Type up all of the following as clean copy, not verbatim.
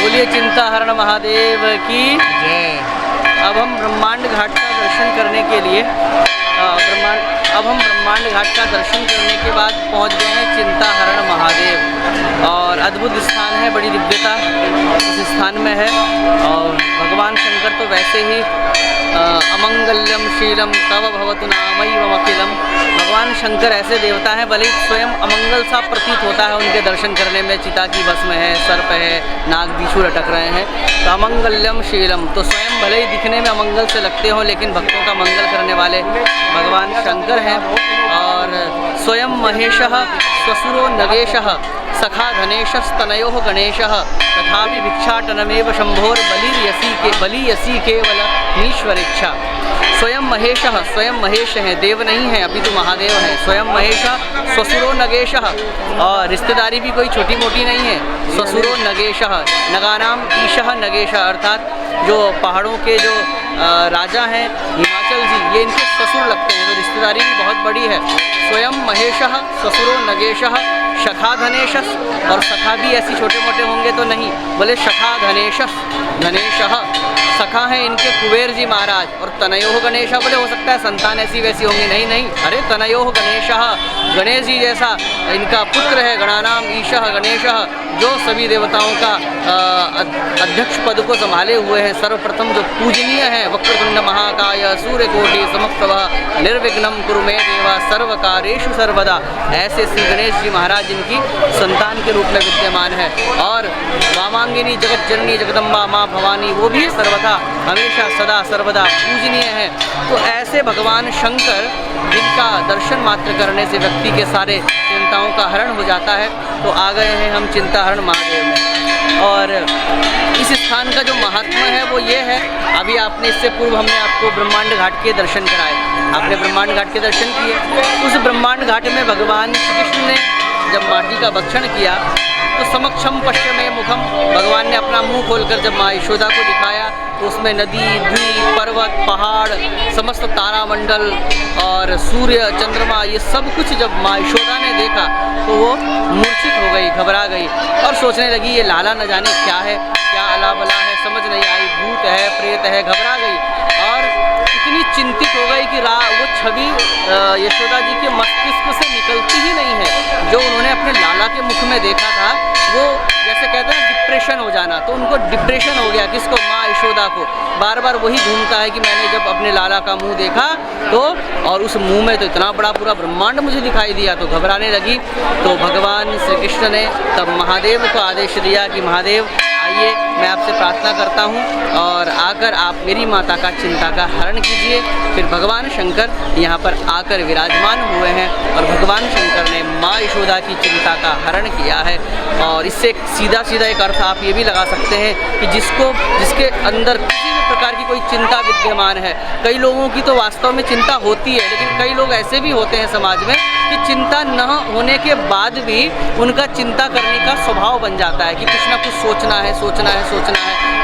बोलिए चिंताहरण महादेव की जय। अब हम ब्रह्मांड घाट का दर्शन करने के लिए ब्रह्मांड घाट का दर्शन करने के बाद पहुंच गए हैं चिंताहरण महादेव। और अद्भुत स्थान है, बड़ी दिव्यता इस स्थान में है। और भगवान शंकर तो वैसे ही अमंगल्यम शीलम तव भवतु नामैवम अखिलम। भगवान शंकर ऐसे देवता हैं, भले ही स्वयं अमंगल सा प्रतीत होता है उनके दर्शन करने में। चिता की भस्म है, सर्प है, नाग बिच्छू लटक रहे हैं, तो अमंगल्यम शीलम, तो स्वयं भले ही दिखने में अमंगल से लगते हो लेकिन भक्तों का मंगल करने वाले भगवान शंकर हैं। और स्वयं महेशः स्वसुरो नगेशः सखा घनेशस्तनयो गणेशः तथापि भिक्षाटनमेव शंभोर बलियसी केवल ईश्वरेच्छा। स्वयं महेशः, स्वयं महेश हैं, देव नहीं हैं, अभी तो महादेव हैं। स्वयं महेशः स्वसुरो नगेशः, और रिश्तेदारी भी कोई छोटी मोटी नहीं है। स्वसुरो नगेशः, नगानाम ईशः नगेशः, अर्थात जो पहाड़ों के जो राजा हैं हिमाचल जी, ये इनके ससुर लगते हैं, तो रिश्तेदारी भी बहुत बड़ी है। स्वयं महेशः स्वसुरो नगेशः शखा धनेशस, और सखा भी ऐसी छोटे मोटे होंगे तो नहीं, बोले शखा धनेशः, सखा हैं इनके कुबेर जी महाराज। और तनयोः गणेशः, बोले हो सकता है संतान ऐसी वैसी होंगी, नहीं, अरे तनयोः गणेशः, गणेश जी जैसा इनका पुत्र है। गणानाम ईशः गणेशः, जो सभी देवताओं का अध्यक्ष पद को संभाले हुए हैं, सर्वप्रथम जो पूजनीय है। वक्रतुंड महाकाय सूर्यकोटि समप्रभा निर्विघ्नं कुरु मे देवा सर्वकार्येषु सर्वदा। ऐसे श्री गणेश जी महाराज इनकी संतान के रूप में विद्यमान है। और वामांगिनी जगत जननी जगदम्बा माँ भवानी, वो भी सर्वथा हमेशा सदा सर्वदा पूजनीय है। तो ऐसे भगवान शंकर जिनका दर्शन मात्र करने से व्यक्ति के सारे चिंताओं का हरण हो जाता है, तो आ गए हैं हम चिंताहरण महादेव में। और इस स्थान का जो महात्मा है वो ये है, अभी आपने इससे पूर्व हमने आपको ब्रह्मांड घाट के दर्शन कराए, आपने ब्रह्मांड घाट के दर्शन किए। उस ब्रह्मांड घाट में भगवान श्री कृष्ण ने जब माटी का भक्षण किया तो समक्षम पश्चिमे मुखम, भगवान ने अपना मुंह खोलकर जब माँ यशोदा को दिखाया तो उसमें नदी, द्वीप, पर्वत, पहाड़, समस्त तारामंडल और सूर्य, चंद्रमा, ये सब कुछ जब माँ यशोदा ने देखा तो वो मूर्छित हो गई, घबरा गई और सोचने लगी ये लाला न जाने क्या है, क्या अला बला है, समझ नहीं आई, भूत है, प्रेत है, घबरा गई। और इतनी चिंतित हो गई कि वो छवि यशोदा जी के मस्तिष्क से निकलती ही नहीं है। जो उन्होंने अपने लाला के मुख में देखा था, वो जैसे कहते हैं डिप्रेशन हो जाना, तो उनको डिप्रेशन हो गया। किसको? माँ यशोदा को। बार बार वही घूमता है कि मैंने जब अपने लाला का मुंह देखा तो, और उस मुंह में तो इतना बड़ा पूरा ब्रह्मांड मुझे दिखाई दिया, तो घबराने लगी। तो भगवान श्री कृष्ण ने तब महादेव को आदेश दिया कि महादेव आइए, मैं आपसे प्रार्थना करता हूँ और आकर आप मेरी माता का चिंता का हरण कीजिए। फिर भगवान शंकर यहाँ पर आकर विराजमान हुए हैं और भगवान शंकर ने माँ यशोदा की चिंता का हरण किया है। और इससे सीधा एक अर्थ आप ये भी लगा सकते हैं कि जिसके अंदर किसी भी प्रकार की कोई चिंता विद्यमान है, कई लोगों की तो वास्तव में चिंता होती है, लेकिन कई लोग ऐसे भी होते हैं समाज में कि चिंता न होने के बाद भी उनका चिंता करने का स्वभाव बन जाता है कि कुछ ना कुछ सोचना है।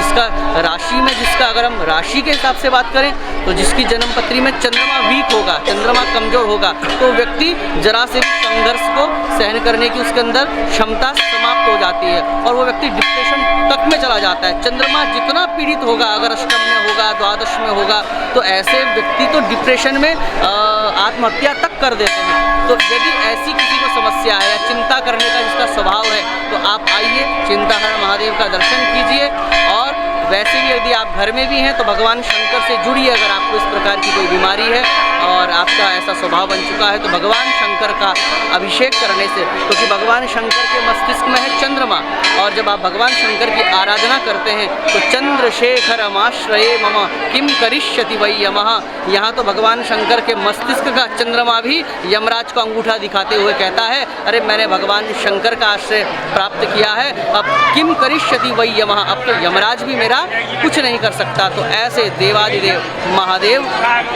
जिसका राशि में, जिसका अगर हम राशि के हिसाब से बात करें तो जिसकी जन्म पत्री में चंद्रमा वीक होगा, चंद्रमा कमजोर होगा, तो व्यक्ति जरा से भी संघर्ष को सहन करने की उसके अंदर क्षमता समाप्त हो जाती है और वो व्यक्ति डिप्रेशन तक में चला जाता है। चंद्रमा जितना पीड़ित होगा, अगर अष्टम में होगा, द्वादश में होगा, तो ऐसे व्यक्ति तो डिप्रेशन में आत्महत्या तक कर देते हैं। तो यदि ऐसी किसी को समस्या है या चिंता करने का जिसका स्वभाव है, तो आप आइए चिंताहरण महादेव का दर्शन कीजिए। और वैसे भी यदि आप घर में भी हैं तो भगवान शंकर से जुड़िए। अगर आपको इस प्रकार की कोई बीमारी है और आपका ऐसा स्वभाव बन चुका है तो भगवान शंकर का अभिषेक करने से, क्योंकि भगवान शंकर के मस्तिष्क में है चंद्रमा, और जब आप भगवान शंकर की आराधना करते हैं तो चंद्रशेखरमाश्रये मम किम करिष्यति वै यमः। यहाँ तो भगवान शंकर के मस्तिष्क का चंद्रमा भी यमराज को अंगूठा दिखाते हुए कहता है, अरे मैंने भगवान शंकर का आश्रय प्राप्त किया है, अब किम करिष्यति वै यमः, अब तो यमराज भी मेरा कुछ नहीं कर सकता। तो ऐसे देवादिदेव महादेव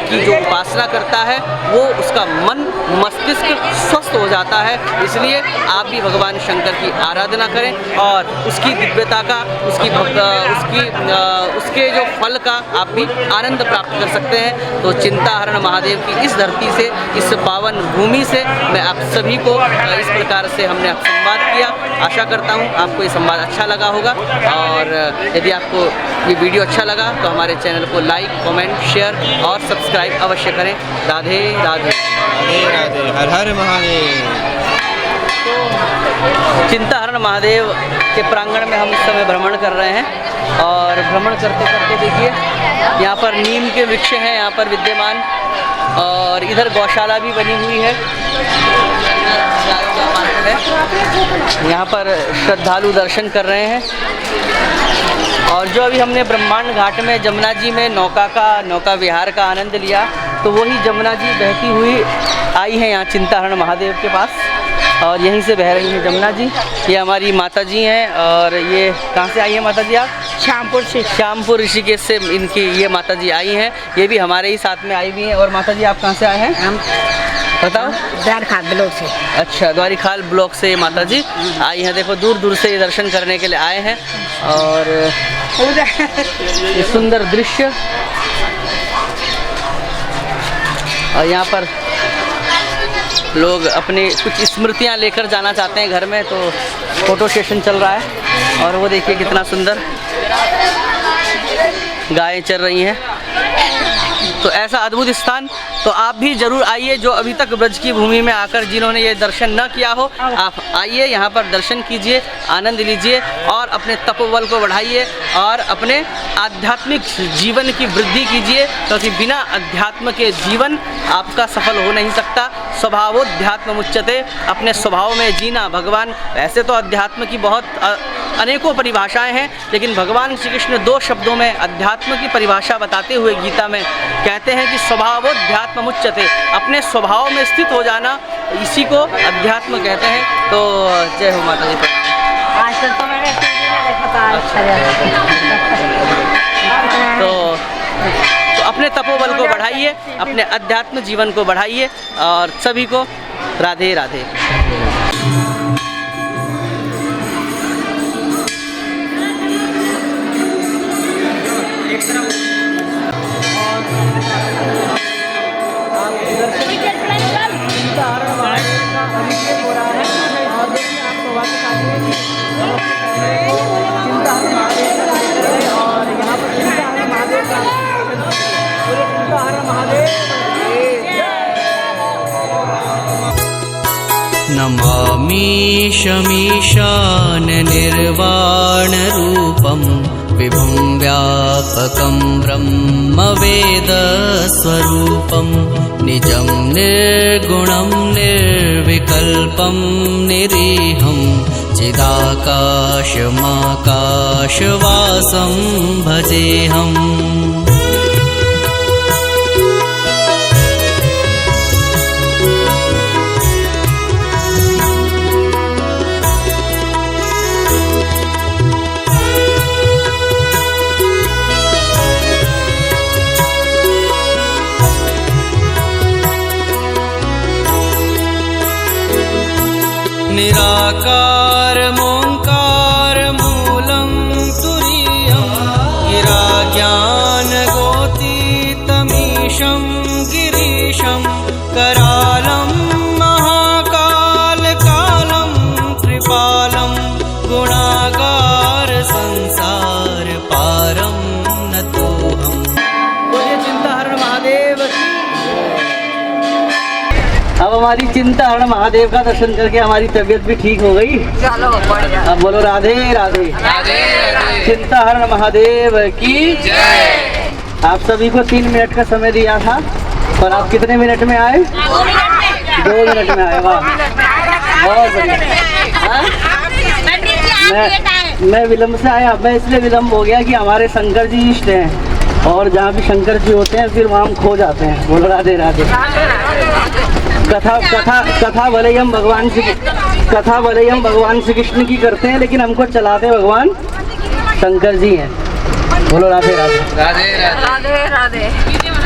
की जो उपासना करता है वो उसका मन मस्तिष्क स्वस्थ हो जाता है। इसलिए आप भी भगवान शंकर की आराधना करें और उसकी दिव्यता का, उसके जो फल का आप भी आनंद प्राप्त कर सकते हैं। तो चिंताहरण महादेव की इस धरती से, इस पावन भूमि से मैं आप सभी को इस प्रकार से हमने संवाद किया। आशा करता हूँ आपको ये संवाद अच्छा लगा होगा, और यदि आपको ये वीडियो अच्छा लगा तो हमारे चैनल को लाइक, कमेंट, शेयर और सब्सक्राइब अवश्य करें। राधे राधे। राधे राधे। हर हर महादेव। तो चिंताहरण महादेव के प्रांगण में हम इस समय भ्रमण कर रहे हैं, और भ्रमण करते करते देखिए यहाँ पर नीम के वृक्ष हैं यहाँ पर विद्यमान, और इधर गौशाला भी बनी हुई है। यहाँ पर श्रद्धालु दर्शन कर रहे हैं। और जो अभी हमने ब्रह्मांड घाट में जमुना जी में नौका विहार का आनंद लिया, तो वही जमुना जी बहती हुई आई है यहाँ चिंताहरण महादेव के पास, और यहीं से बह रही है जमुना जी। ये हमारी माता जी हैं, और ये कहाँ से आई है माता जी आप? श्यामपुर से। श्यामपुर ऋषिकेश से इनकी ये माता जी आई हैं। ये भी हमारे ही साथ में आई हुई हैं। और माता जी आप कहाँ से आए हैं? हम बताओ। द्वारिखाल ब्लॉक से। अच्छा, द्वारिखाल ब्लॉक से माता जी आई हैं। देखो दूर दूर से ये दर्शन करने के लिए आए हैं, और ये सुंदर दृश्य। और यहाँ पर लोग अपनी कुछ स्मृतियाँ लेकर जाना चाहते हैं घर में, तो फोटो सेशन चल रहा है। और वो देखिए कितना सुंदर गायें चल रही हैं। तो ऐसा अद्भुत स्थान तो आप भी ज़रूर आइए। जो अभी तक ब्रज की भूमि में आकर जिन्होंने ये दर्शन न किया हो, आप आइए यहाँ पर दर्शन कीजिए, आनंद लीजिए और अपने तपोबल को बढ़ाइए और अपने आध्यात्मिक जीवन की वृद्धि कीजिए, क्योंकि बिना अध्यात्म के जीवन आपका सफल हो नहीं सकता। स्वभावोध्यात्म मुच्यते, अपने स्वभाव में जीना। भगवान वैसे तो अध्यात्म की बहुत अनेकों परिभाषाएं हैं, लेकिन भगवान श्री कृष्ण 2 शब्दों में अध्यात्म की परिभाषा बताते हुए गीता में कहते हैं कि स्वभावोध्यात्म मुच्यते, अपने स्वभाव में स्थित हो जाना, इसी को अध्यात्म कहते हैं। तो जय हो माता जी। आजकल तो मैंने देखा था। तो अपने तपोबल को बढ़ाइए, अपने अध्यात्म जीवन को बढ़ाइए, और सभी को राधे राधे। नमामि शमीशान निर्वाणरूपं विभुं व्यापकं ब्रह्मवेदस्वरूपं निजं निर्गुणं निर्विकल्पं निरीहं चिदाकाशमाकाशवासं भजेऽहम्। निराकारमोङ्कार मूलं तुरीयं गिराज्ञानगोतीतमीशं गिरीशं करालं महाकालकालं कृपालं गुणागार संसार पारं नतोऽहम्। बोलिए चिंताहरण महादेव। अब हमारी चिंताहरण महादेव का दर्शन करके हमारी तबीयत भी ठीक हो गई। चलो बढ़िया। अब बोलो राधे राधे। चिंताहरण महादेव की जय। आप सभी को 3 मिनट का समय दिया था, और आप कितने मिनट में आए? 2 मिनट में आए। वाह, बहुत बढ़िया। मैं विलम्ब से आया। मैं इसलिए विलम्ब हो गया कि हमारे शंकर जी इष्ट हैं, और जहाँ भी शंकर जी होते हैं फिर वहाँ हम खो जाते हैं। बोलो राधे राधे। कथा भले ही हम भगवान श्री कृष्ण की करते हैं, लेकिन हमको चलाते भगवान शंकर जी हैं। बोलो राधे राधे। राधे राधे। राधे राधे।